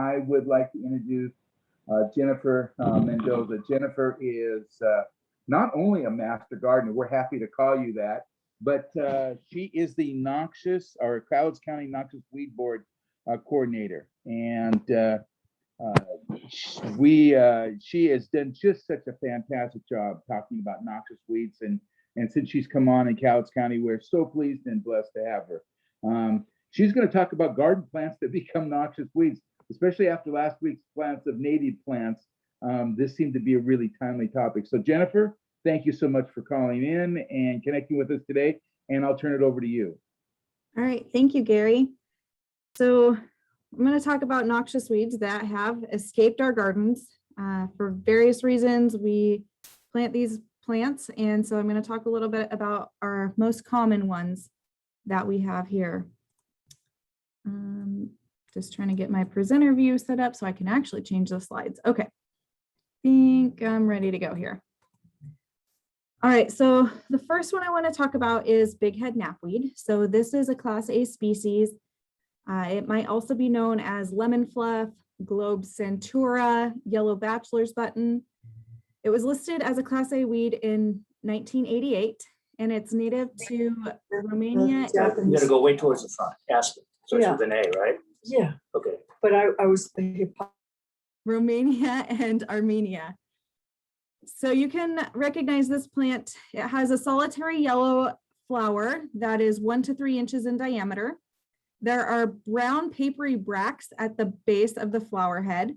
I would like to introduce Jennifer Mendoza. Jennifer is not only a master gardener, we're happy to call you that, but she is the Noxious, or Cowlitz County Noxious Weed Board coordinator. And she has done just such a fantastic job talking about noxious weeds. And since she's come on in Cowlitz County, we're so pleased and blessed to have her. She's going to talk about garden plants that become noxious weeds, especially after last week's plants of native plants. This seemed to be a really timely topic. So Jennifer, thank you so much for calling in and connecting with us today. And I'll turn it over to you. All right, thank you, Gary. So I'm going to talk about noxious weeds that have escaped our gardens. For various reasons, we plant these plants. And so I'm going to talk a little bit about our most common ones that we have here. Just trying to get my presenter view set up so I can actually change the slides. Okay, I think I'm ready to go here. All right, so the first one I want to talk about is Bighead Knapweed. So this is a Class A species. It might also be known as lemon fluff, globe centura, yellow bachelor's button. It was listed as a Class A weed in 1988, and it's native to Romania. You gotta go way towards the front, ask it. So it's with an A, right? Yeah, Okay. but I was thinking. Romania and Armenia. So you can recognize this plant. It has a solitary yellow flower that is 1 to 3 inches in diameter. There are brown papery bracts at the base of the flower head.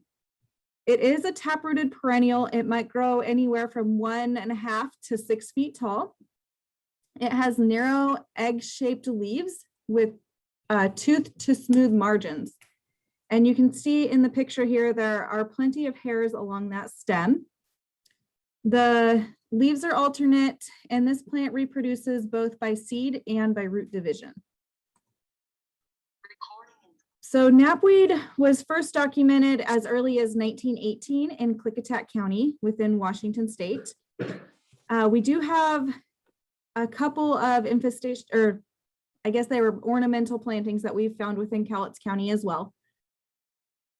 It is a taprooted perennial. It might grow anywhere from 1.5 to 6 feet tall. It has narrow egg-shaped leaves with toothed to smooth margins. And you can see in the picture here, there are plenty of hairs along that stem. The leaves are alternate, and this plant reproduces both by seed and by root division. So knapweed was first documented as early as 1918 in Klickitat County within Washington State. We do have a couple of infestation, or I guess they were ornamental plantings that we've found within Cowlitz County as well.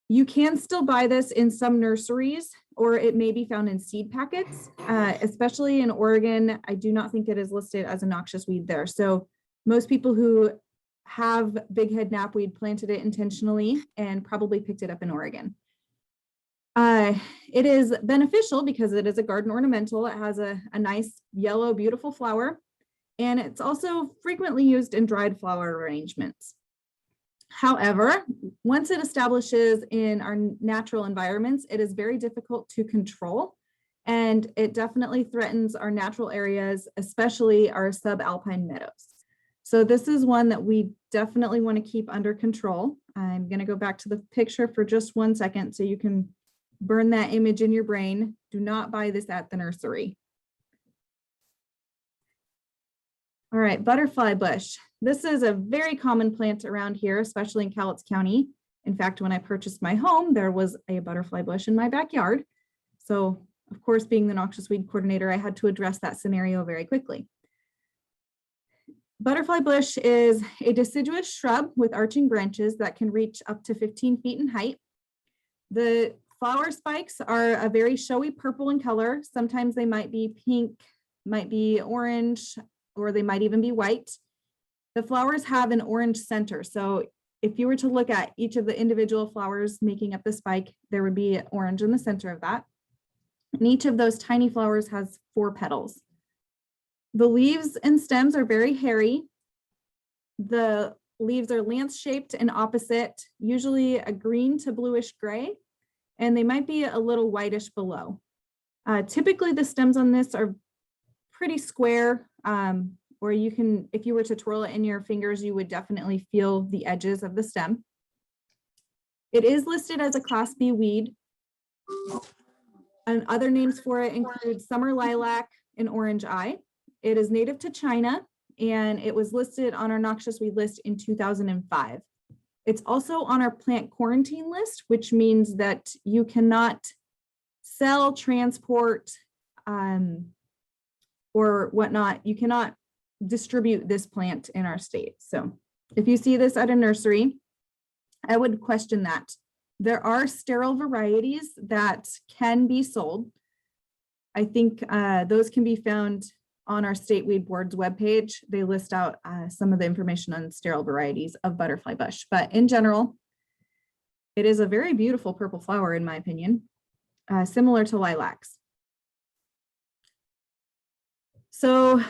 You can still buy this in some nurseries, or it may be found in seed packets, especially in Oregon. I do not think it is listed as a noxious weed there. So most people who have Bighead Knapweed planted it intentionally and probably picked it up in Oregon. It is beneficial because it is a garden ornamental. It has a nice yellow, beautiful flower, and it's also frequently used in dried flower arrangements. However, once it establishes in our natural environments, it is very difficult to control, and it definitely threatens our natural areas, especially our subalpine meadows. So this is one that we definitely want to keep under control. I'm going to go back to the picture for just 1 second so you can burn that image in your brain. Do not buy this at the nursery. All right, butterfly bush. This is a very common plant around here, especially in Cowlitz County. In fact, when I purchased my home, there was a butterfly bush in my backyard. So, of course, being the noxious weed coordinator, I had to address that scenario very quickly. Butterfly bush is a deciduous shrub with arching branches that can reach up to 15 feet in height. The flower spikes are a very showy purple in color. Sometimes they might be pink, might be orange, or they might even be white. The flowers have an orange center. So if you were to look at each of the individual flowers making up the spike, there would be orange in the center of that. And each of those tiny flowers has 4 petals. The leaves and stems are very hairy. The leaves are lance-shaped and opposite, usually a green to bluish gray, and they might be a little whitish below. Typically, the stems on this are pretty square, or you can, if you were to twirl it in your fingers, you would definitely feel the edges of the stem. It is listed as a Class B weed, and other names for it include summer lilac and orange eye. It is native to China, and it was listed on our noxious weed list in 2005. It's also on our plant quarantine list, which means that you cannot sell, transport, or whatnot. You cannot distribute this plant in our state. So if you see this at a nursery, I would question that. There are sterile varieties that can be sold. I think those can be found on our State Weed Board's webpage. They list out some of the information on sterile varieties of butterfly bush, but in general, it is a very beautiful purple flower in my opinion, similar to lilacs. So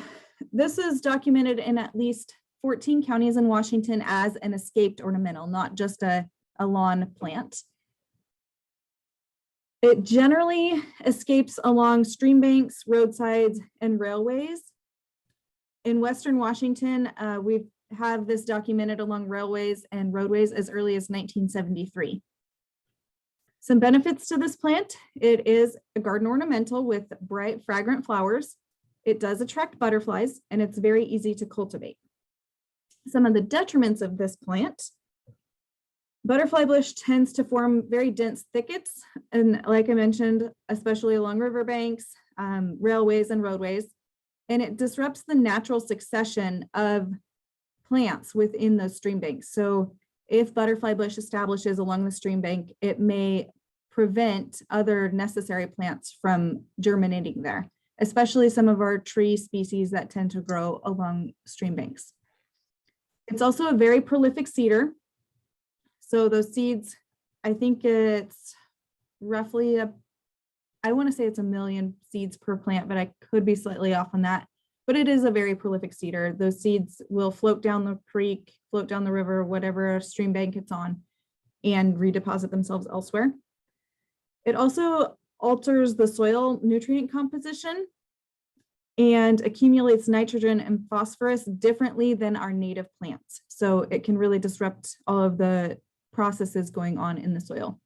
this is documented in at least 14 counties in Washington as an escaped ornamental, not just a lawn plant. It generally escapes along stream banks, roadsides, and railways. In Western Washington, we have this documented along railways and roadways as early as 1973. Some benefits to this plant: it is a garden ornamental with bright, fragrant flowers. It does attract butterflies, and it's very easy to cultivate. Some of the detriments of this plant: butterfly bush tends to form very dense thickets, and like I mentioned, especially along riverbanks, railways, and roadways, and it disrupts the natural succession of plants within those stream banks. So if butterfly bush establishes along the stream bank, it may prevent other necessary plants from germinating there, especially some of our tree species that tend to grow along stream banks. It's also a very prolific seeder. So those seeds, I think it's roughly I want to say it's 1 million seeds per plant, but I could be slightly off on that. But it is a very prolific seeder. Those seeds will float down the creek, float down the river, whatever stream bank it's on, and redeposit themselves elsewhere. It also alters the soil nutrient composition and accumulates nitrogen and phosphorus differently than our native plants. So it can really disrupt all of the processes going on in the soil.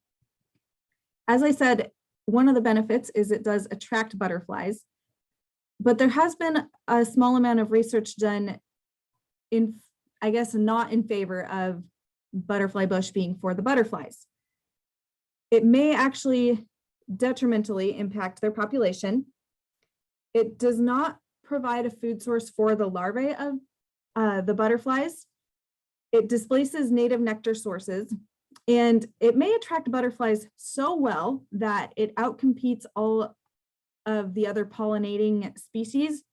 As I said, one of the benefits is it does attract butterflies, but there has been a small amount of research done in, I guess, not in favor of butterfly bush being for the butterflies. It may actually detrimentally impact their population. It does not provide a food source for the larvae of the butterflies. It displaces native nectar sources, and it may attract butterflies so well that it outcompetes all of the other pollinating species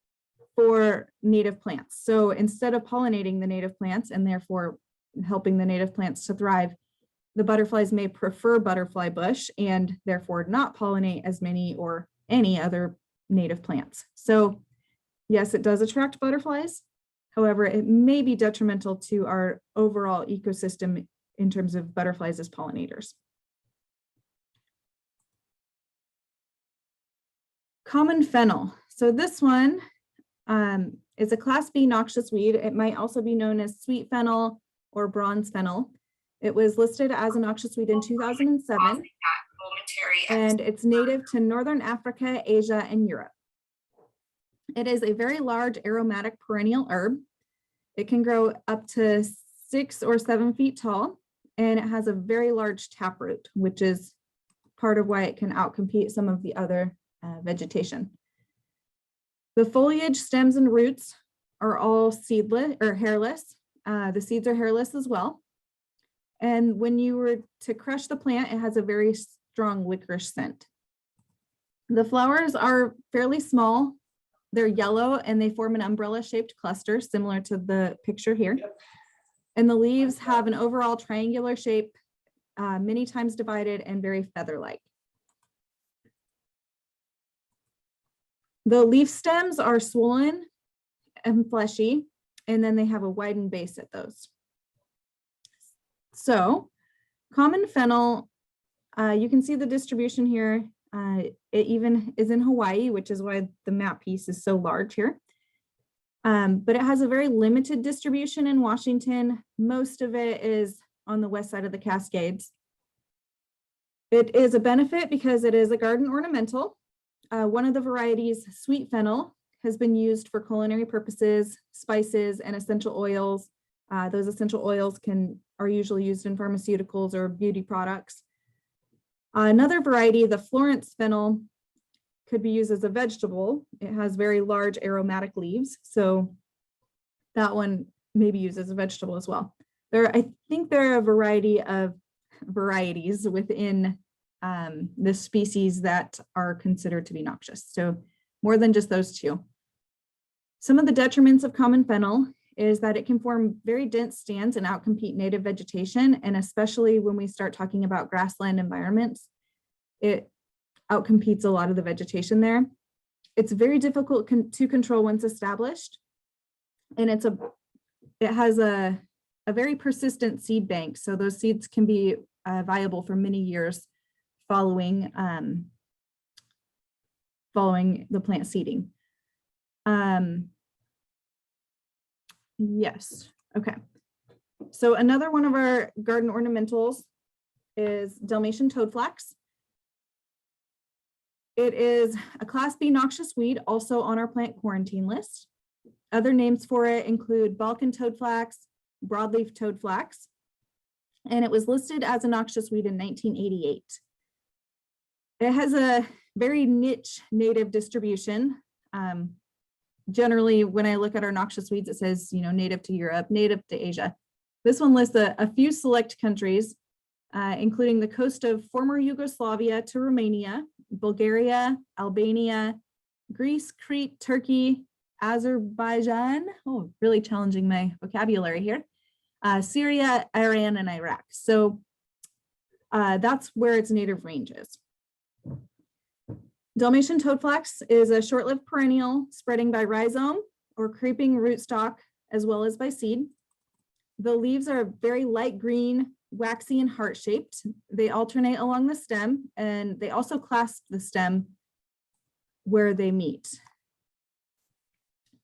for native plants. So instead of pollinating the native plants and therefore helping the native plants to thrive, the butterflies may prefer butterfly bush and therefore not pollinate as many or any other native plants. So yes, it does attract butterflies. However, it may be detrimental to our overall ecosystem in terms of butterflies as pollinators. Common fennel. So this one is a Class B noxious weed. It might also be known as sweet fennel or bronze fennel. It was listed as a noxious weed in 2007, and it's native to Northern Africa, Asia, and Europe. It is a very large aromatic perennial herb. It can grow up to 6 or 7 feet tall, and it has a very large taproot, which is part of why it can outcompete some of the other vegetation. The foliage, stems, and roots are all seedless or hairless. The seeds are hairless as well. And when you were to crush the plant, it has a very strong licorice scent. The flowers are fairly small. They're yellow and they form an umbrella-shaped cluster similar to the picture here. And the leaves have an overall triangular shape, many times divided and very feather-like. The leaf stems are swollen and fleshy, and then they have a widened base at those. So common fennel, you can see the distribution here. It even is in Hawaii, which is why the map piece is so large here. But it has a very limited distribution in Washington. Most of it is on the west side of the Cascades. It is a benefit because it is a garden ornamental. One of the varieties, sweet fennel, has been used for culinary purposes, spices, and essential oils. Those essential oils are usually used in pharmaceuticals or beauty products. Another variety, the Florence fennel, could be used as a vegetable. It has very large aromatic leaves, so that one may be used as a vegetable as well. I think there are a variety of varieties within the species that are considered to be noxious. So more than just those two. Some of the detriments of common fennel is that it can form very dense stands and outcompete native vegetation. And especially when we start talking about grassland environments, it outcompetes a lot of the vegetation there. It's very difficult to control once established. And it has a very persistent seed bank. So those seeds can be viable for many years following the plant seeding. Yes, okay. So another one of our garden ornamentals is Dalmatian Toadflax. It is a Class B noxious weed, also on our plant quarantine list. Other names for it include Balkan toadflax, broadleaf toadflax, and it was listed as a noxious weed in 1988. It has a very niche native distribution. Generally, when I look at our noxious weeds, it says, native to Europe, native to Asia. This one lists a few select countries, including the coast of former Yugoslavia to Romania, Bulgaria, Albania, Greece, Crete, Turkey, Azerbaijan. Oh, really challenging my vocabulary here. Syria, Iran, and Iraq. So that's where its native range is. Dalmatian toadflax is a short-lived perennial spreading by rhizome or creeping rootstock, as well as by seed. The leaves are very light green, waxy, and heart-shaped. They alternate along the stem, and they also clasp the stem where they meet.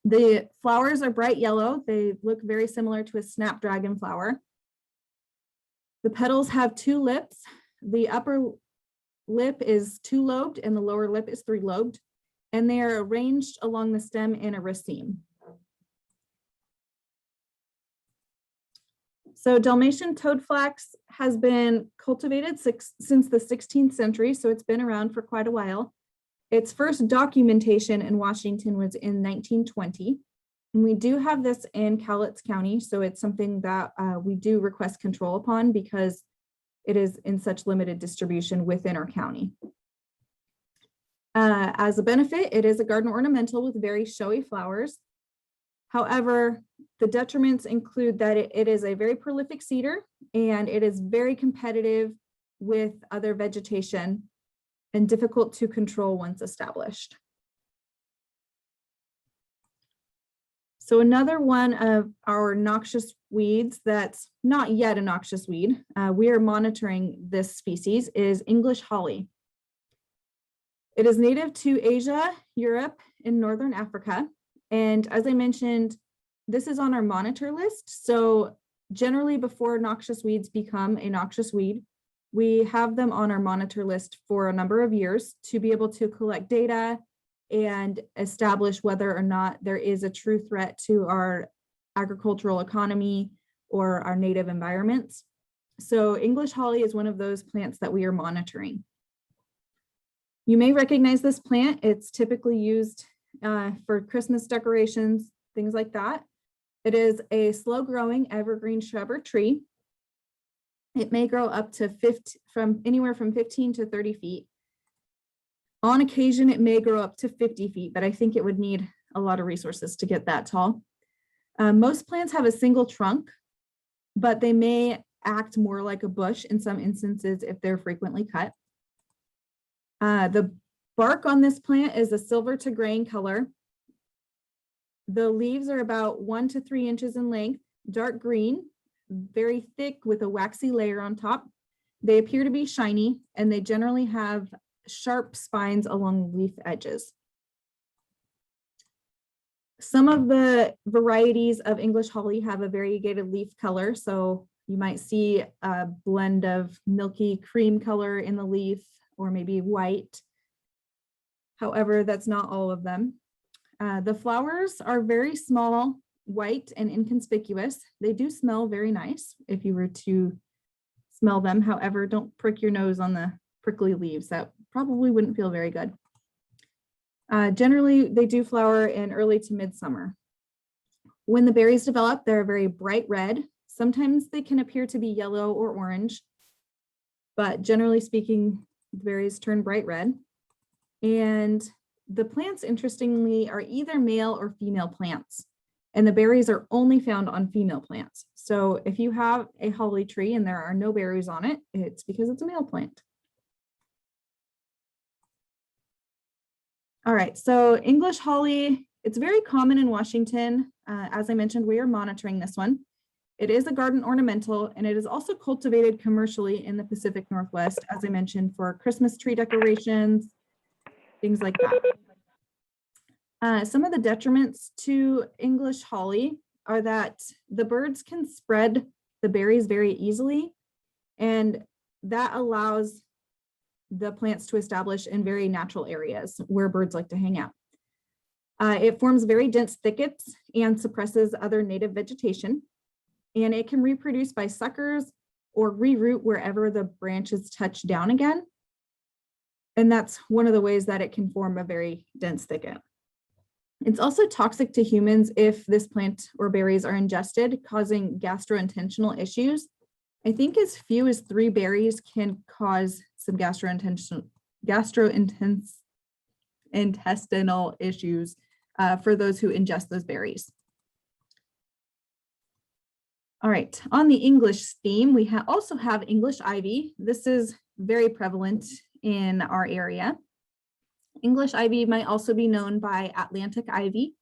The flowers are bright yellow. They look very similar to a snapdragon flower. The petals have two lips. The upper lip is two-lobed and the lower lip is three-lobed, and they are arranged along the stem in a raceme. So Dalmatian toadflax has been cultivated since the 16th century, so it's been around for quite a while. Its first documentation in Washington was in 1920. And we do have this in Cowlitz County, so it's something that we do request control upon because it is in such limited distribution within our county. As a benefit, it is a garden ornamental with very showy flowers. However, the detriments include that it is a very prolific seeder and it is very competitive with other vegetation and difficult to control once established. So another one of our noxious weeds that's not yet a noxious weed, we are monitoring this species, is English holly. It is native to Asia, Europe, and Northern Africa. And as I mentioned, this is on our monitor list. So generally before noxious weeds become a noxious weed, we have them on our monitor list for a number of years to be able to collect data and establish whether or not there is a true threat to our agricultural economy or our native environments. So English holly is one of those plants that we are monitoring. You may recognize this plant. It's typically used for Christmas decorations, things like that. It is a slow-growing evergreen shrub or tree. It may grow up to anywhere from 15 to 30 feet. On occasion, it may grow up to 50 feet, but I think it would need a lot of resources to get that tall. Most plants have a single trunk, but they may act more like a bush in some instances if they're frequently cut. The bark on this plant is a silver to gray in color. The leaves are about 1 to 3 inches in length, dark green, very thick with a waxy layer on top. They appear to be shiny, and they generally have sharp spines along leaf edges. Some of the varieties of English holly have a variegated leaf color. So you might see a blend of milky cream color in the leaf or maybe white. However, that's not all of them. The flowers are very small, white, and inconspicuous. They do smell very nice if you were to smell them. However, don't prick your nose on the prickly leaves. That probably wouldn't feel very good. Generally, they do flower in early to midsummer. When the berries develop, they're very bright red. Sometimes they can appear to be yellow or orange. but generally speaking, the berries turn bright red. And the plants, interestingly, are either male or female plants, and the berries are only found on female plants. So if you have a holly tree and there are no berries on it, it's because it's a male plant. All right, so English holly, it's very common in Washington. As I mentioned, we are monitoring this one. It is a garden ornamental, and it is also cultivated commercially in the Pacific Northwest, as I mentioned, for Christmas tree decorations, things like that. Some of the detriments to English holly are that the birds can spread the berries very easily, and that allows the plants to establish in very natural areas where birds like to hang out. It forms very dense thickets and suppresses other native vegetation, and it can reproduce by suckers or reroot wherever the branches touch down again. And that's one of the ways that it can form a very dense thicket. It's also toxic to humans if this plant or berries are ingested, causing gastrointestinal issues. I think as few as 3 berries can cause some gastrointestinal issues for those who ingest those berries. All right, on the English theme, we also have English ivy. This is very prevalent in our area. English ivy might also be known by Atlantic ivy.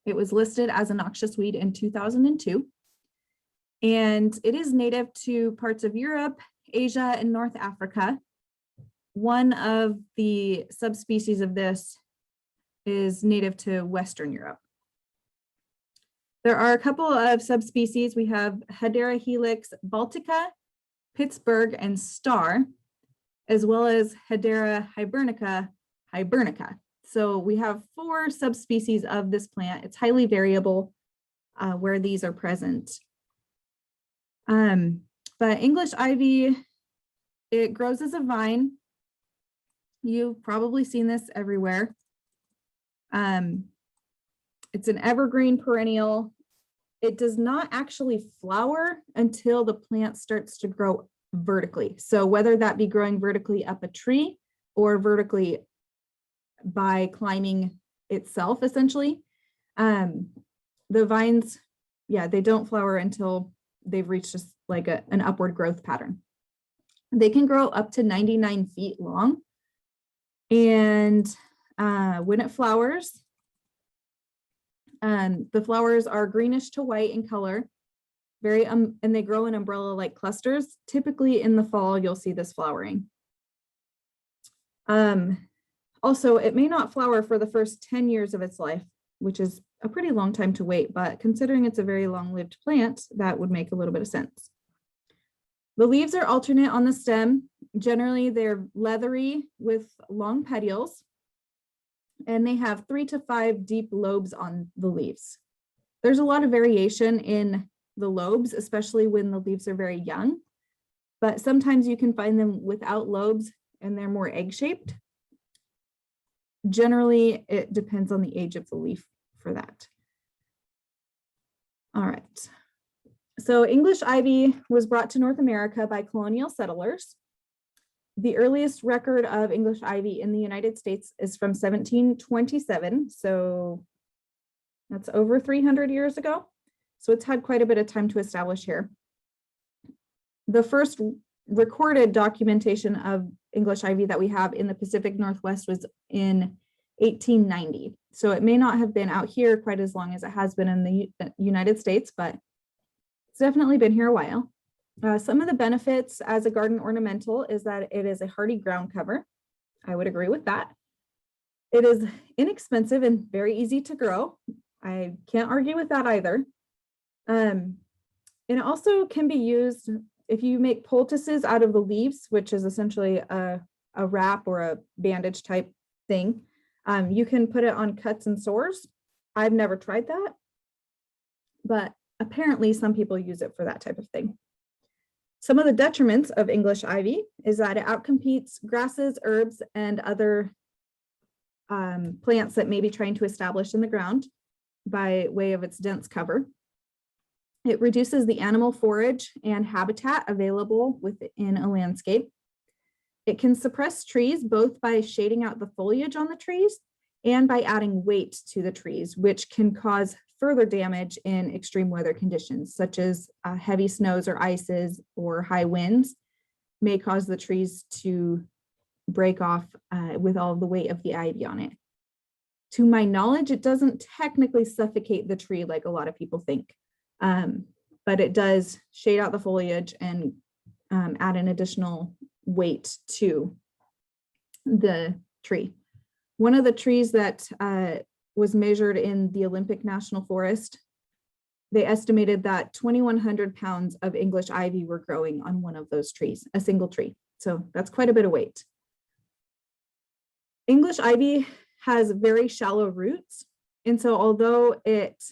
It was listed as a noxious weed in 2002. And it is native to parts of Europe, Asia, and North Africa. One of the subspecies of this is native to Western Europe. There are a couple of subspecies. We have Hedera helix baltica, Pittsburgh, and Star, as well as Hedera hibernica. So we have 4 subspecies of this plant. It's highly variable where these are present. But English ivy, it grows as a vine. You've probably seen this everywhere. It's an evergreen perennial. It does not actually flower until the plant starts to grow vertically. So whether that be growing vertically up a tree or vertically by climbing itself, essentially, the vines, yeah, they don't flower until they've reached just like an upward growth pattern. They can grow up to 99 feet long. And when it flowers, the flowers are greenish to white in color, and they grow in umbrella-like clusters. Typically in the fall, you'll see this flowering. Also, it may not flower for the first 10 years of its life, which is a pretty long time to wait, but considering it's a very long-lived plant, that would make a little bit of sense. The leaves are alternate on the stem. Generally, they're leathery with long petioles, and they have 3 to 5 deep lobes on the leaves. There's a lot of variation in the lobes, especially when the leaves are very young, but sometimes you can find them without lobes and they're more egg-shaped. Generally, it depends on the age of the leaf for that. All right. So English ivy was brought to North America by colonial settlers. The earliest record of English ivy in the United States is from 1727. So that's over 300 years ago. So it's had quite a bit of time to establish here. The first recorded documentation of English ivy that we have in the Pacific Northwest was in 1890. So it may not have been out here quite as long as it has been in the United States, but it's definitely been here a while. Some of the benefits as a garden ornamental is that it is a hardy ground cover. I would agree with that. It is inexpensive and very easy to grow. I can't argue with that either. And it also can be used if you make poultices out of the leaves, which is essentially a wrap or a bandage type thing. You can put it on cuts and sores. I've never tried that, but apparently some people use it for that type of thing. Some of the detriments of English ivy is that it outcompetes grasses, herbs, and other plants that may be trying to establish in the ground by way of its dense cover. It reduces the animal forage and habitat available within a landscape. It can suppress trees both by shading out the foliage on the trees and by adding weight to the trees, which can cause further damage in extreme weather conditions, such as heavy snows or ices or high winds may cause the trees to break off with all of the weight of the ivy on it. To my knowledge, it doesn't technically suffocate the tree like a lot of people think, but it does shade out the foliage and add an additional weight to the tree. One of the trees that was measured in the Olympic National Forest, they estimated that 2,100 pounds of English ivy were growing on one of those trees, a single tree. So that's quite a bit of weight. English ivy has very shallow roots. And so although it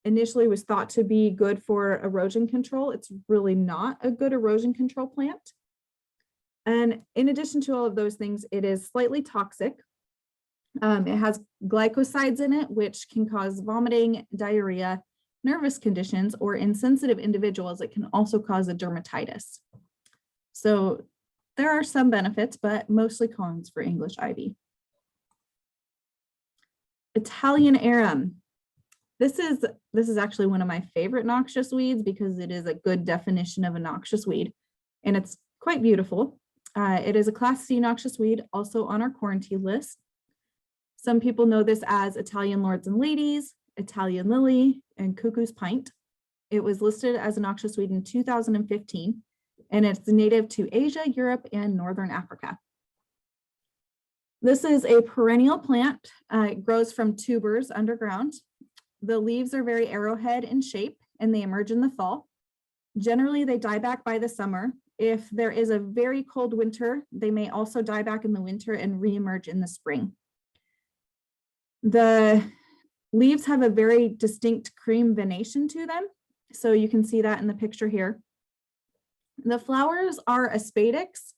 initially was thought to be good for erosion control, it's really not a good erosion control plant. And in addition to all of those things, it is slightly toxic. It has glycosides in it, which can cause vomiting, diarrhea, nervous conditions, or in sensitive individuals, it can also cause a dermatitis. So there are some benefits, but mostly cons for English ivy. Italian arum. This is actually one of my favorite noxious weeds because it is a good definition of a noxious weed, and it's quite beautiful. It is a Class C noxious weed, also on our quarantine list. Some people know this as Italian lords and ladies, Italian lily, and cuckoo's pint. It was listed as a noxious weed in 2015, and it's native to Asia, Europe, and Northern Africa. This is a perennial plant. It grows from tubers underground. The leaves are very arrowhead in shape, and they emerge in the fall. Generally, they die back by the summer. If there is a very cold winter, they may also die back in the winter and reemerge in the spring. The leaves have a very distinct cream venation to them. So you can see that in the picture here. The flowers are aspadics,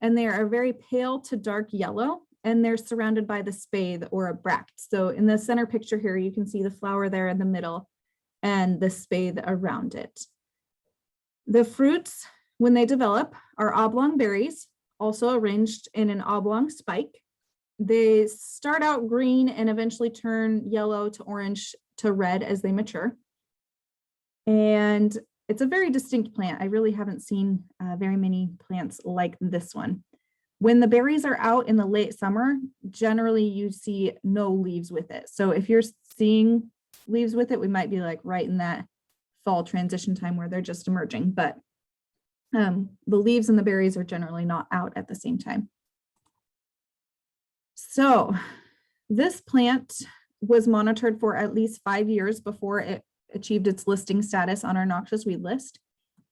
and they are very pale to dark yellow, and they're surrounded by the spathe or a bract. So in the center picture here, you can see the flower there in the middle and the spathe around it. The fruits, when they develop, are oblong berries, also arranged in an oblong spike. They start out green and eventually turn yellow to orange to red as they mature. And it's a very distinct plant. I really haven't seen very many plants like this one. When the berries are out in the late summer, generally you see no leaves with it. So if you're seeing leaves with it, we might be like right in that fall transition time where they're just emerging, but the leaves and the berries are generally not out at the same time. So this plant was monitored for at least 5 years before it achieved its listing status on our noxious weed list.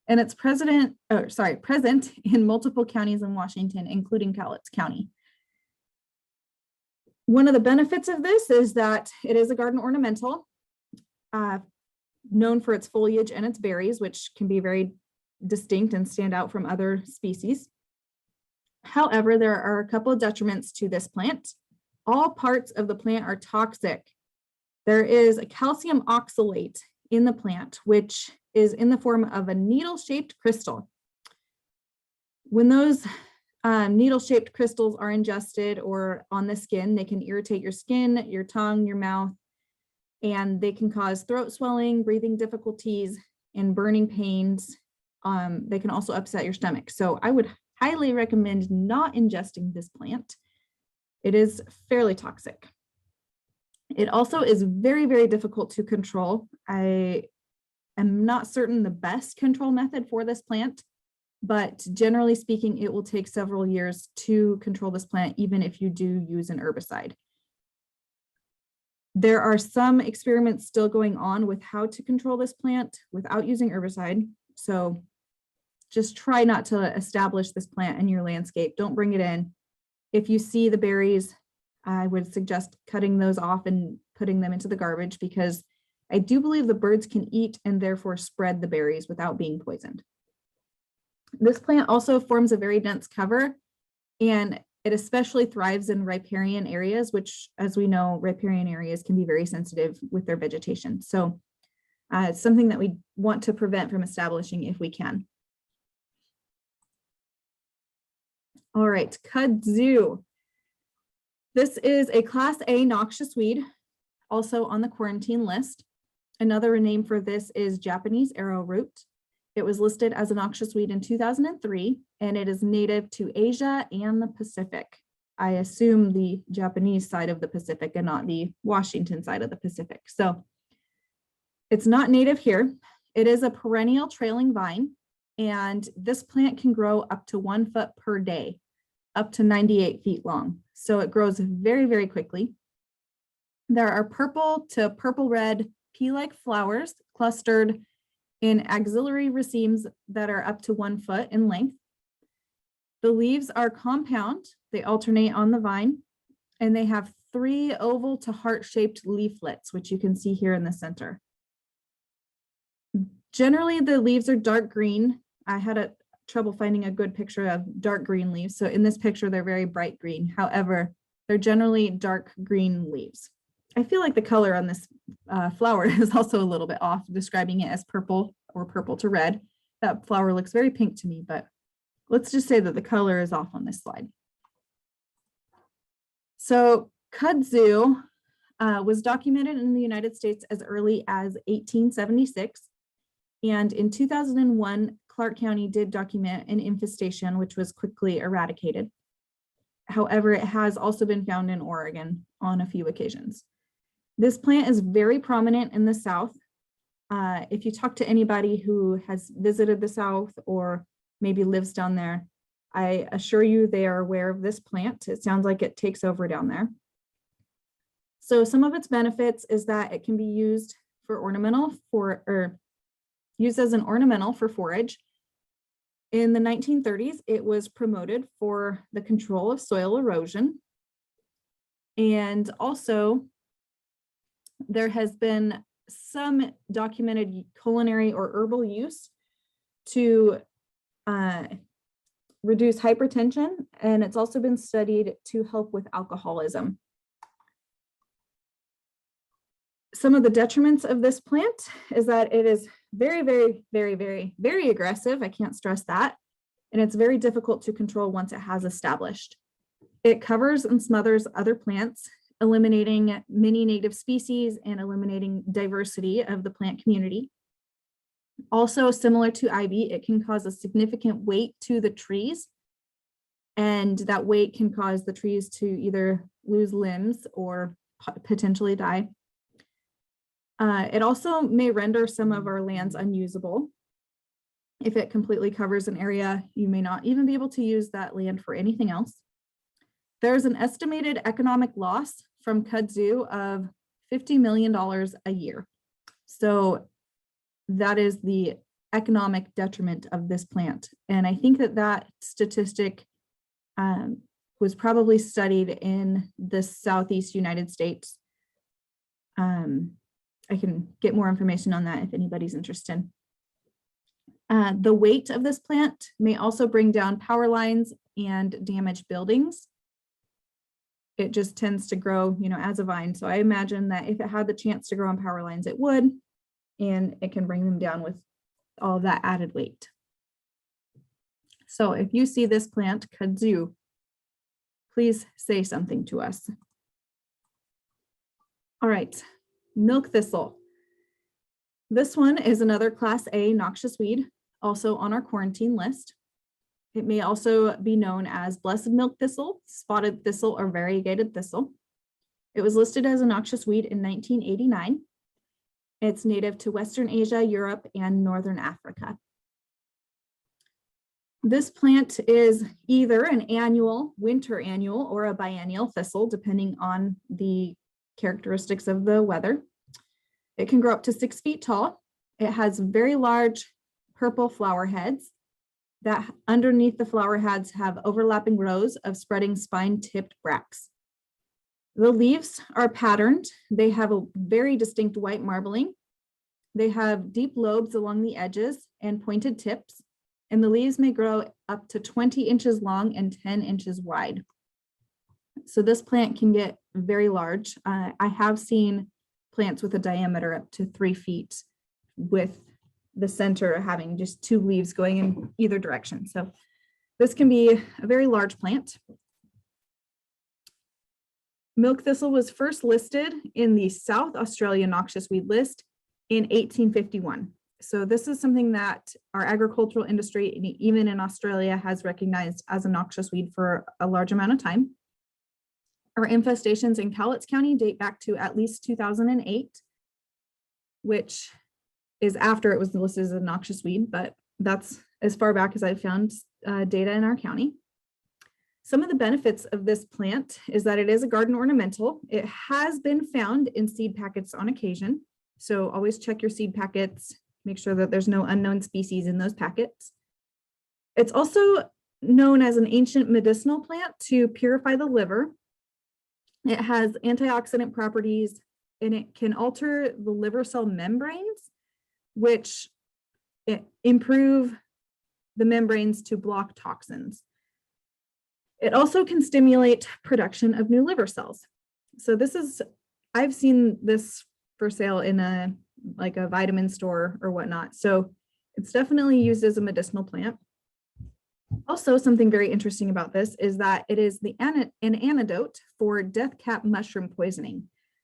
And it's present in multiple counties in Washington, including Cowlitz County. One of the benefits of this is that it is a garden ornamental, known for its foliage and its berries, which can be very distinct and stand out from other species. However, there are a couple of detriments to this plant. All parts of the plant are toxic. There is a calcium oxalate in the plant, which is in the form of a needle-shaped crystal. When those needle-shaped crystals are ingested or on the skin, they can irritate your skin, your tongue, your mouth, and they can cause throat swelling, breathing difficulties, and burning pains. They can also upset your stomach. So I would highly recommend not ingesting this plant. It is fairly toxic. It also is very, very difficult to control. I am not certain the best control method for this plant, but generally speaking, it will take several years to control this plant, even if you do use an herbicide. There are some experiments still going on with how to control this plant without using herbicide. So just try not to establish this plant in your landscape. Don't bring it in. If you see the berries, I would suggest cutting those off and putting them into the garbage, because I do believe the birds can eat and therefore spread the berries without being poisoned. This plant also forms a very dense cover, and it especially thrives in riparian areas, which, as we know, riparian areas can be very sensitive with their vegetation. So it's something that we want to prevent from establishing if we can. All right, kudzu. This is a Class A noxious weed, also on the quarantine list. Another name for this is Japanese arrowroot. It was listed as a noxious weed in 2003, and it is native to Asia and the Pacific. I assume the Japanese side of the Pacific and not the Washington side of the Pacific. So it's not native here. It is a perennial trailing vine, and this plant can grow up to 1 foot per day, up to 98 feet long. So it grows very, very quickly. There are purple to purple red pea-like flowers clustered in axillary racemes that are up to 1 foot in length. The leaves are compound. They alternate on the vine, and they have 3 oval to heart-shaped leaflets, which you can see here in the center. Generally, the leaves are dark green. I had trouble finding a good picture of dark green leaves. So in this picture, they're very bright green. However, they're generally dark green leaves. I feel like the color on this flower is also a little bit off, describing it as purple or purple to red. That flower looks very pink to me, but let's just say that the color is off on this slide. So kudzu was documented in the United States as early as 1876. And in 2001, Clark County did document an infestation, which was quickly eradicated. However, it has also been found in Oregon on a few occasions. This plant is very prominent in the South. If you talk to anybody who has visited the South or maybe lives down there, I assure you they are aware of this plant. It sounds like it takes over down there. So some of its benefits is that it can be used for used as an ornamental for forage. In the 1930s, it was promoted for the control of soil erosion. And also, there has been some documented culinary or herbal use to reduce hypertension, and it's also been studied to help with alcoholism. Some of the detriments of this plant is that it is very, very, very, very, very aggressive. I can't stress that. And it's very difficult to control once it has established. It covers and smothers other plants, eliminating many native species and eliminating diversity of the plant community. Also, similar to ivy, it can cause a significant weight to the trees, and that weight can cause the trees to either lose limbs or potentially die. It also may render some of our lands unusable. If it completely covers an area, you may not even be able to use that land for anything else. There's an estimated economic loss from kudzu of $50 million a year. So that is the economic detriment of this plant. And I think that that statistic was probably studied in the Southeast United States. I can get more information on that if anybody's interested. The weight of this plant may also bring down power lines and damage buildings. It just tends to grow, as a vine. So I imagine that if it had the chance to grow on power lines, it would, and it can bring them down with all of that added weight. So if you see this plant, kudzu, please say something to us. All right. Milk thistle. This one is another Class A noxious weed, also on our quarantine list. It may also be known as blessed milk thistle, spotted thistle, or variegated thistle. It was listed as a noxious weed in 1989. It's native to Western Asia, Europe, and Northern Africa. This plant is either an annual, winter annual, or a biennial thistle, depending on the characteristics of the weather. It can grow up to 6 feet tall. It has very large purple flower heads that underneath the flower heads have overlapping rows of spreading spine-tipped bracts. The leaves are patterned. They have a very distinct white marbling. They have deep lobes along the edges and pointed tips, and the leaves may grow up to 20 inches long and 10 inches wide. So this plant can get very large. I have seen plants with a diameter up to 3 feet, with the center having just 2 leaves going in either direction. So This can be a very large plant. Milk thistle was first listed in the South Australia noxious weed list in 1851. So this is something that our agricultural industry, and even in Australia, has recognized as a noxious weed for a large amount of time. Our infestations in Cowlitz County date back to at least 2008, which is after it was listed as a noxious weed, but that's as far back as I've found data in our county. Some of the benefits of this plant is that it is a garden ornamental. It has been found in seed packets on occasion. So always check your seed packets, make sure that there's no unknown species in those packets. It's also known as an ancient medicinal plant to purify the liver. It has antioxidant properties and it can alter the liver cell membranes, which improve the membranes to block toxins. It also can stimulate production of new liver cells. So this is, I've seen this for sale in a vitamin store or whatnot. So it's definitely used as a medicinal plant. Also, something very interesting about this is that it is an antidote for death cap mushroom poisoning.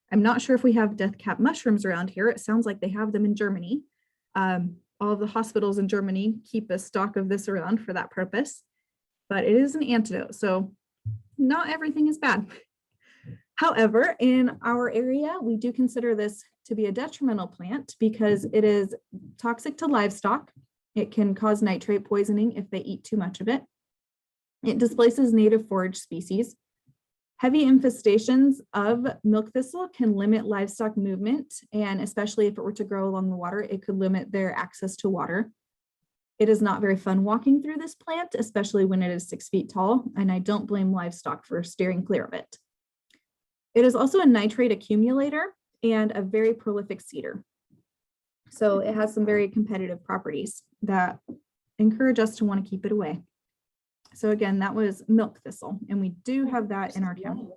I'm not sure if we have death cap mushrooms around here. It sounds like they have them in Germany. All of the hospitals in Germany keep a stock of this around for that purpose, but it is an antidote. So not everything is bad. However, in our area, we do consider this to be a detrimental plant because it is toxic to livestock. It can cause nitrate poisoning if they eat too much of it. It displaces native forage species. Heavy infestations of milk thistle can limit livestock movement, and especially if it were to grow along the water, it could limit their access to water. It is not very fun walking through this plant, especially when it is 6 feet tall, and I don't blame livestock for steering clear of it. It is also a nitrate accumulator and a very prolific seeder. So it has some very competitive properties that encourage us to want to keep it away. So again, that was milk thistle, and we do have that in our county.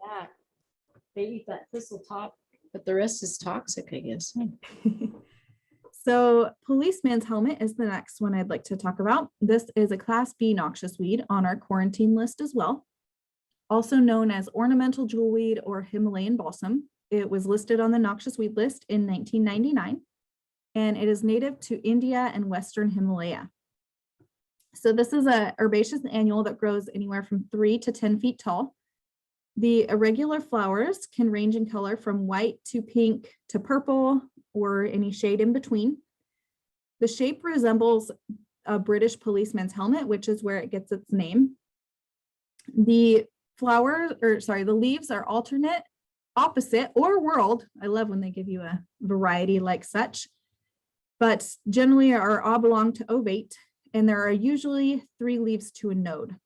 They eat that thistle top, but the rest is toxic, I guess. So policeman's helmet is the next one I'd like to talk about. This is a Class B noxious weed on our quarantine list as well. Also known as ornamental jewelweed or Himalayan balsam. It was listed on the noxious weed list in 1999, and it is native to India and Western Himalaya. So this is a herbaceous annual that grows anywhere from 3 to 10 feet tall. The irregular flowers can range in color from white to pink to purple or any shade in between. The shape resembles a British policeman's helmet, which is where it gets its name. The leaves are alternate, opposite, or whorled. I love when they give you a variety like such, but generally are oblong to ovate, and there are usually 3 leaves to a node.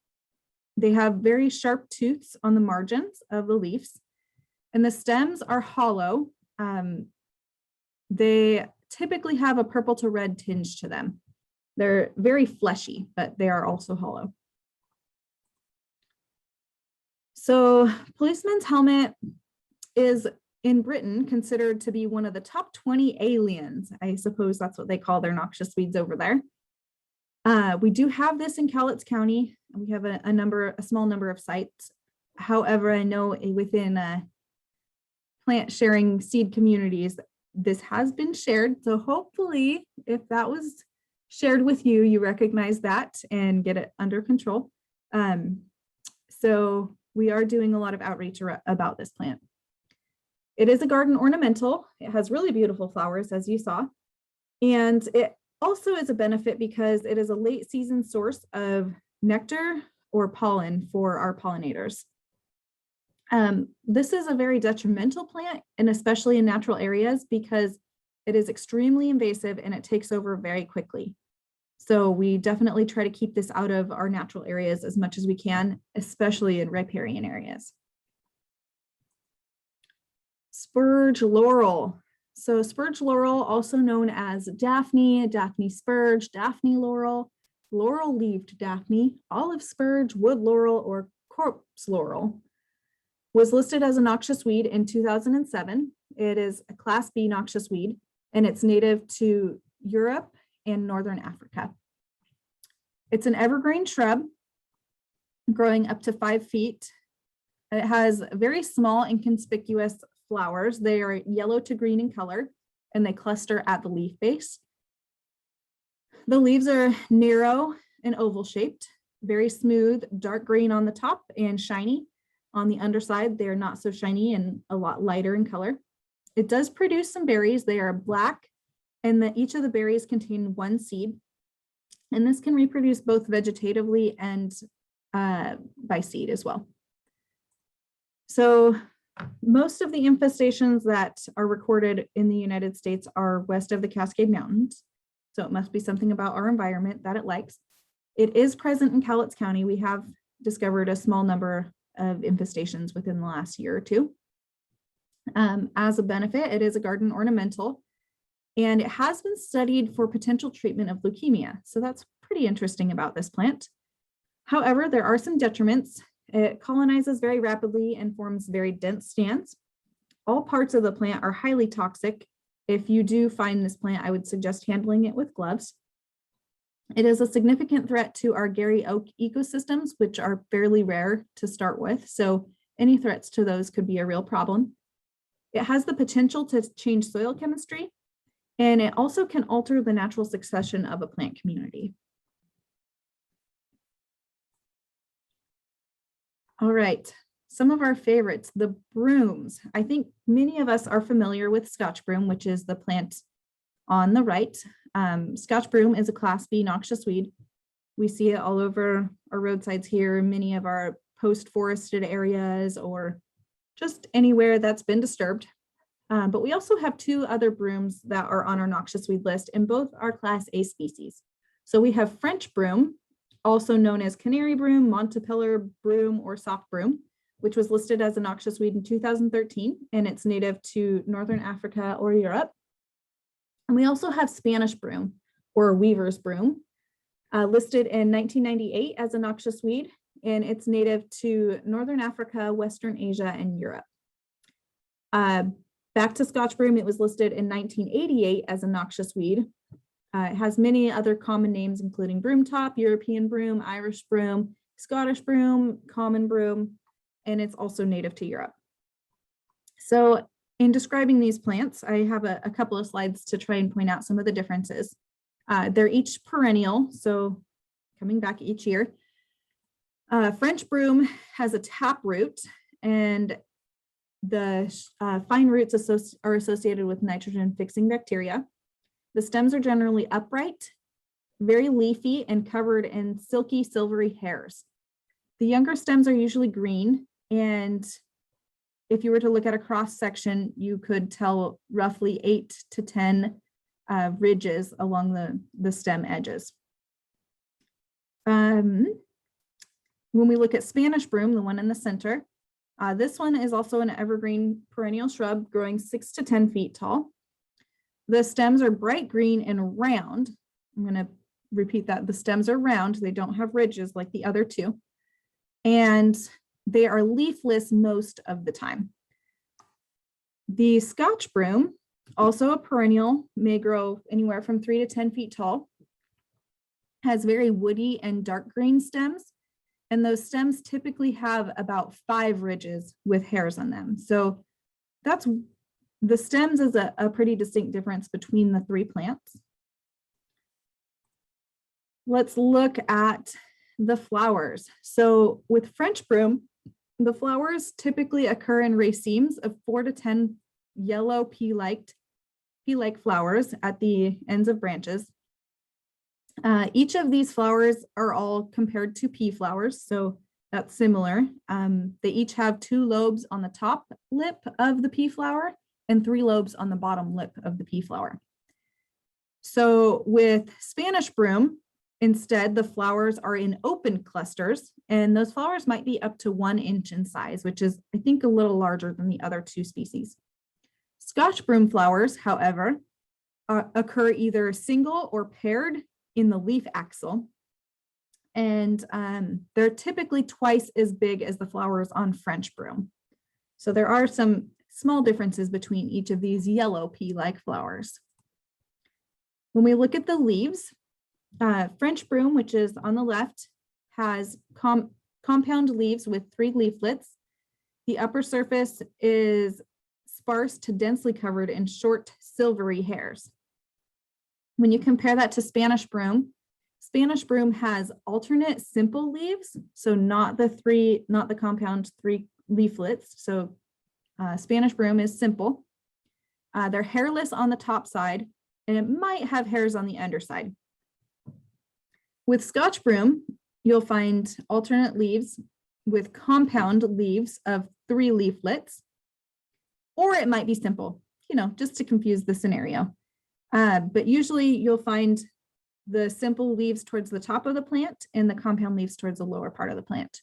They have very sharp tooths on the margins of the leaves, and the stems are hollow. They typically have a purple to red tinge to them. They're very fleshy, but they are also hollow. So policeman's helmet is in Britain considered to be one of the top 20 aliens. I suppose that's what they call their noxious weeds over there. We do have this in Cowlitz County. We have a small number of sites. However, I know within plant sharing seed communities, this has been shared. So hopefully if that was shared with you, you recognize that and get it under control. So we are doing a lot of outreach about this plant. It is a garden ornamental. It has really beautiful flowers, as you saw. And it also is a benefit because it is a late season source of nectar or pollen for our pollinators. This is a very detrimental plant, and especially in natural areas, because it is extremely invasive and it takes over very quickly. So we definitely try to keep this out of our natural areas as much as we can, especially in riparian areas. Spurge Laurel. So Spurge Laurel, also known as Daphne, Daphne spurge, Daphne laurel, laurel-leaved Daphne, olive spurge, wood laurel, or corpse laurel, was listed as a noxious weed in 2007. It is a Class B noxious weed, and it's native to Europe and Northern Africa. It's an evergreen shrub. growing up to 5 feet. It has very small and conspicuous flowers. They are yellow to green in color, and they cluster at the leaf base. The leaves are narrow and oval shaped, very smooth, dark green on the top and shiny. On the underside, they're not so shiny and a lot lighter in color. It does produce some berries. They are black, and each of the berries contain 1 seed. And this can reproduce both vegetatively and by seed as well. So most of the infestations that are recorded in the United States are west of the Cascade Mountains. So it must be something about our environment that it likes. It is present in Cowlitz County. We have discovered a small number of infestations within the last year or two. As a benefit, it is a garden ornamental, and it has been studied for potential treatment of leukemia. So that's pretty interesting about this plant. However, there are some detriments. It colonizes very rapidly and forms very dense stands. All parts of the plant are highly toxic. If you do find this plant, I would suggest handling it with gloves. It is a significant threat to our Gary Oak ecosystems, which are fairly rare to start with. So any threats to those could be a real problem. It has the potential to change soil chemistry, and it also can alter the natural succession of a plant community. All right, some of our favorites, the brooms. I think many of us are familiar with Scotch broom, which is the plant on the right. Scotch broom is a Class B noxious weed. We see it all over our roadsides here, many of our post-forested areas, or just anywhere that's been disturbed. But we also have 2 other brooms that are on our noxious weed list, and both are Class A species. So we have French broom, also known as canary broom, Montpellier broom, or soft broom, which was listed as a noxious weed in 2013, and it's native to Northern Africa or Europe. And we also have Spanish broom, or weaver's broom, listed in 1998 as a noxious weed, and it's native to Northern Africa, Western Asia, and Europe. Back to Scotch broom, it was listed in 1988 as a noxious weed. It has many other common names, including broom top, European broom, Irish broom, Scottish broom, common broom, and it's also native to Europe. So in describing these plants, I have a couple of slides to try and point out some of the differences. They're each perennial, so coming back each year. French broom has a tap root, and the fine roots are associated with nitrogen fixing bacteria. The stems are generally upright, very leafy, and covered in silky silvery hairs. The younger stems are usually green, and if you were to look at a cross section, you could tell roughly 8 to 10 ridges along the stem edges. When we look at Spanish broom, the one in the center, this one is also an evergreen perennial shrub growing 6 to 10 feet tall. The stems are bright green and round. I'm going to repeat that. The stems are round. They don't have ridges like the other 2. And they are leafless most of the time. The Scotch broom, also a perennial, may grow anywhere from 3 to 10 feet tall, has very woody and dark green stems. And those stems typically have about 5 ridges with hairs on them. So that's the stems is a pretty distinct difference between the 3 plants. Let's look at the flowers. So with French broom, the flowers typically occur in racemes of 4 to 10 yellow pea-like flowers at the ends of branches. Each of these flowers are all compared to pea flowers, so that's similar. They each have 2 lobes on the top lip of the pea flower and 3 lobes on the bottom lip of the pea flower. So with Spanish broom, instead, the flowers are in open clusters, and those flowers might be up to 1 inch in size, which is, I think, a little larger than the other 2 species. Scotch broom flowers, however, occur either single or paired in the leaf axil, and they're typically twice as big as the flowers on French broom. So there are some small differences between each of these yellow pea-like flowers. When we look at the leaves, French broom, which is on the left, has compound leaves with 3 leaflets. The upper surface is sparse to densely covered in short silvery hairs. When you compare that to Spanish broom has alternate simple leaves, so not the compound 3 leaflets. So Spanish broom is simple. They're hairless on the top side, and it might have hairs on the underside. With Scotch broom, you'll find alternate leaves with compound leaves of 3 leaflets, or it might be simple, just to confuse the scenario. But usually you'll find the simple leaves towards the top of the plant and the compound leaves towards the lower part of the plant.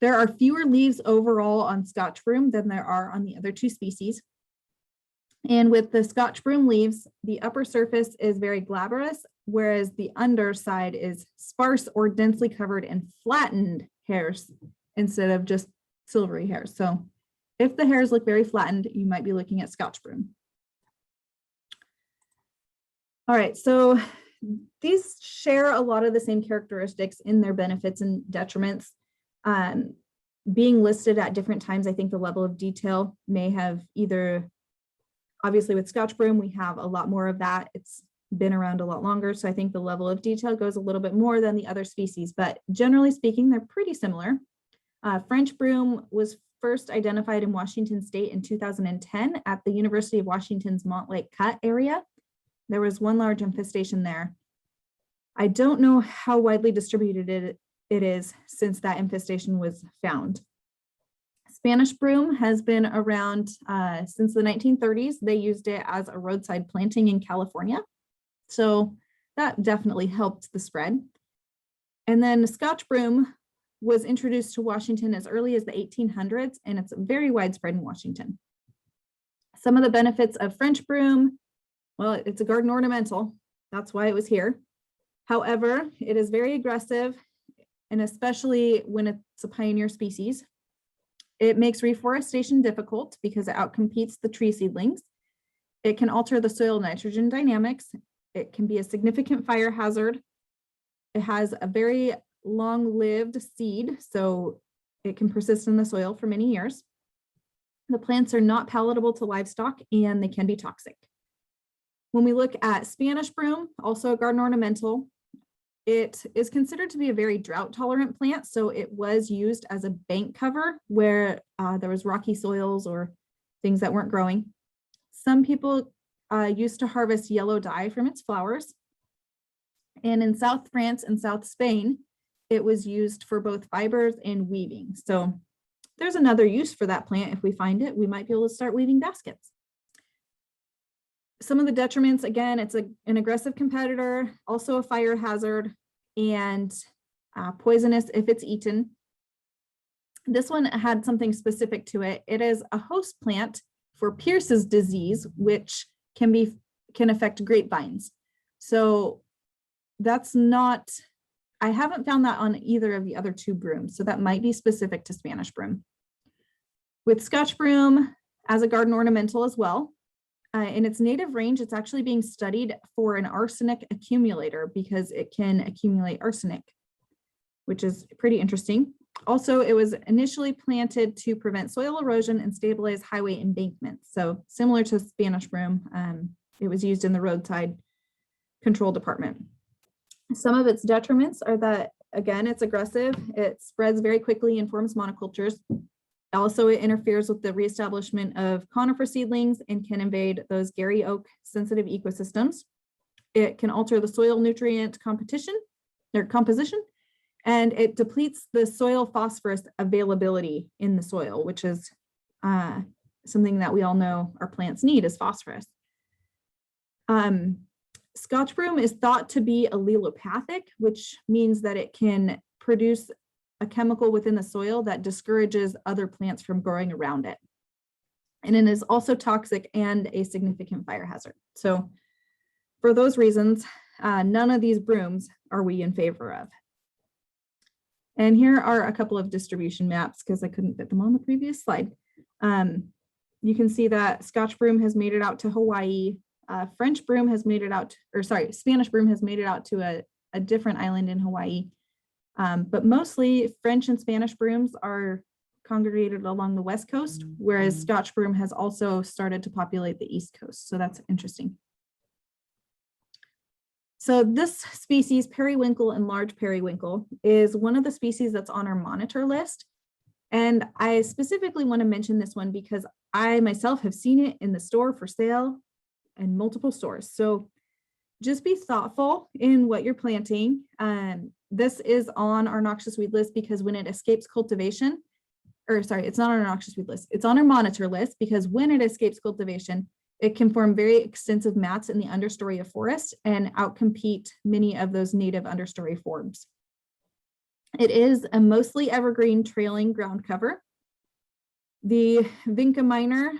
There are fewer leaves overall on Scotch broom than there are on the other 2 species. And with the Scotch broom leaves, the upper surface is very glabrous, whereas the underside is sparse or densely covered in flattened hairs instead of just silvery hairs. So if the hairs look very flattened, you might be looking at Scotch broom. All right, so these share a lot of the same characteristics in their benefits and detriments. Being listed at different times, I think the level of detail may have obviously with Scotch broom, we have a lot more of that. It's been around a lot longer, so I think the level of detail goes a little bit more than the other species, but generally speaking, they're pretty similar. French broom was first identified in Washington State in 2010 at the University of Washington's Montlake Cut area. There was one large infestation there. I don't know how widely distributed it is since that infestation was found. Spanish broom has been around since the 1930s. They used it as a roadside planting in California. So that definitely helped the spread. And then Scotch broom was introduced to Washington as early as the 1800s, and it's very widespread in Washington. Some of the benefits of French broom, well, it's a garden ornamental. That's why it was here. However, it is very aggressive, and especially when it's a pioneer species. It makes reforestation difficult because it outcompetes the tree seedlings. It can alter the soil nitrogen dynamics. It can be a significant fire hazard. It has a very long-lived seed, so it can persist in the soil for many years. The plants are not palatable to livestock, and they can be toxic. When we look at Spanish broom, also a garden ornamental, it is considered to be a very drought-tolerant plant, so it was used as a bank cover where there was rocky soils or things that weren't growing. Some people used to harvest yellow dye from its flowers. And in South France and South Spain, it was used for both fibers and weaving. So there's another use for that plant. If we find it, we might be able to start weaving baskets. Some of the detriments, again, it's an aggressive competitor, also a fire hazard, and poisonous if it's eaten. This one had something specific to it. It is a host plant for Pierce's disease, which can affect grapevines. So that's not, I haven't found that on either of the other 2 brooms, so that might be specific to Spanish broom. With Scotch broom as a garden ornamental as well, in its native range, it's actually being studied for an arsenic accumulator because it can accumulate arsenic, which is pretty interesting. Also, it was initially planted to prevent soil erosion and stabilize highway embankments. So similar to Spanish broom, it was used in the roadside control department. Some of its detriments are that, again, it's aggressive. It spreads very quickly and forms monocultures. Also, it interferes with the reestablishment of conifer seedlings and can invade those Gary oak sensitive ecosystems. It can alter the soil nutrient composition, and it depletes the soil phosphorus availability in the soil, which is something that we all know our plants need is phosphorus. Scotch broom is thought to be allelopathic, which means that it can produce a chemical within the soil that discourages other plants from growing around it. And it is also toxic and a significant fire hazard. So for those reasons, none of these brooms are we in favor of. And here are a couple of distribution maps because I couldn't fit them on the previous slide. You can see that Scotch broom has made it out to Hawaii. French broom has made it out, Spanish broom has made it out to a different island in Hawaii. But mostly French and Spanish brooms are congregated along the West Coast, whereas Scotch broom has also started to populate the East Coast. So that's interesting. So this species, periwinkle and large periwinkle, is one of the species that's on our monitor list. And I specifically want to mention this one because I myself have seen it in the store for sale in multiple stores. So just be thoughtful in what you're planting. This is on our noxious weed list because when it escapes cultivation, or sorry, it's not on our noxious weed list. It's on our monitor list because when it escapes cultivation, it can form very extensive mats in the understory of forest and outcompete many of those native understory forms. It is a mostly evergreen trailing ground cover. The Vinca minor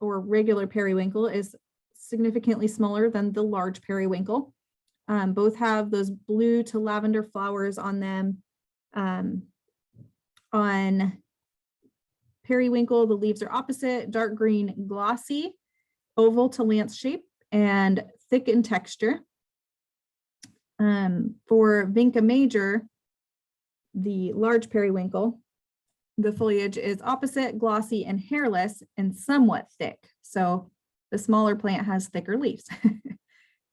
or regular periwinkle is significantly smaller than the large periwinkle. Both have those blue to lavender flowers on them. On periwinkle, the leaves are opposite, dark green, glossy, oval to lance shape, and thick in texture. For Vinca major, the large periwinkle, the foliage is opposite, glossy, and hairless, and somewhat thick. So the smaller plant has thicker leaves.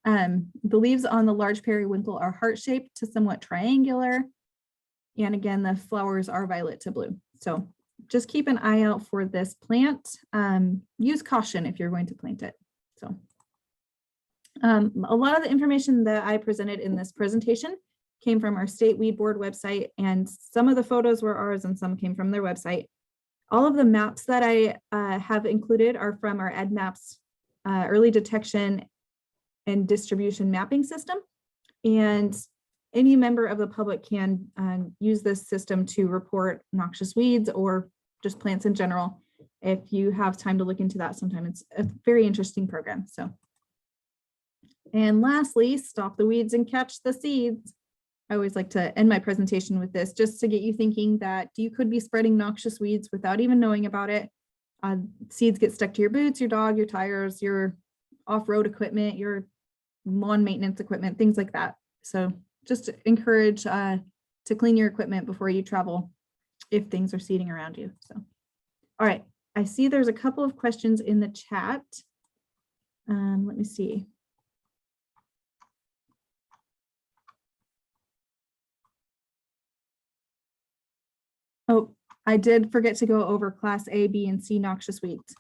The leaves on the large periwinkle are heart-shaped to somewhat triangular. And again, the flowers are violet to blue. So just keep an eye out for this plant. Use caution if you're going to plant it. So a lot of the information that I presented in this presentation came from our state weed board website, and some of the photos were ours and some came from their website. All of the maps that I have included are from our EdMaps early detection and distribution mapping system. And any member of the public can use this system to report noxious weeds or just plants in general. If you have time to look into that sometime, it's a very interesting program. So, and lastly, stop the weeds and catch the seeds. I always like to end my presentation with this just to get you thinking that you could be spreading noxious weeds without even knowing about it. Seeds get stuck to your boots, your dog, your tires, your off-road equipment, your lawn maintenance equipment, things like that. So just encourage to clean your equipment before you travel if things are seeding around you. So, all right, I see there's a couple of questions in the chat. Let me see. Oh, I did forget to go over class A, B, and C noxious weeds.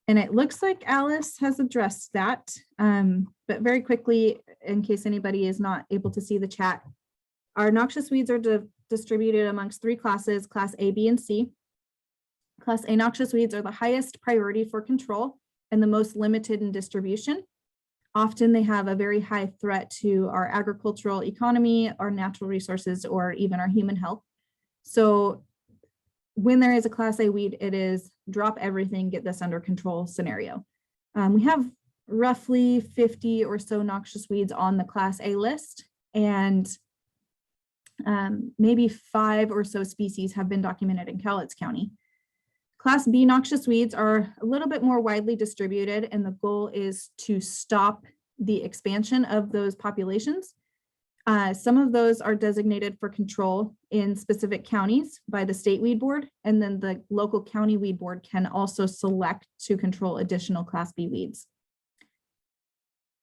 And it looks like Alice has addressed that, but very quickly, in case anybody is not able to see the chat, our noxious weeds are distributed amongst three classes, class A, B, and C. Class A noxious weeds are the highest priority for control and the most limited in distribution. Often they have a very high threat to our agricultural economy, our natural resources, or even our human health. So when there is a class A weed, it is drop everything, get this under control scenario. We have roughly 50 or so noxious weeds on the class A list, and maybe 5 or so species have been documented in Cowlitz County. Class B noxious weeds are a little bit more widely distributed, and the goal is to stop the expansion of those populations. Some of those are designated for control in specific counties by the state weed board, and then the local county weed board can also select to control additional class B weeds.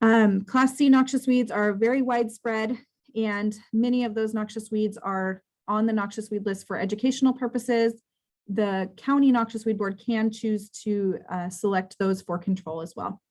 Class C noxious weeds are very widespread, and many of those noxious weeds are on the noxious weed list for educational purposes. The county noxious weed board can choose to select those for control as well.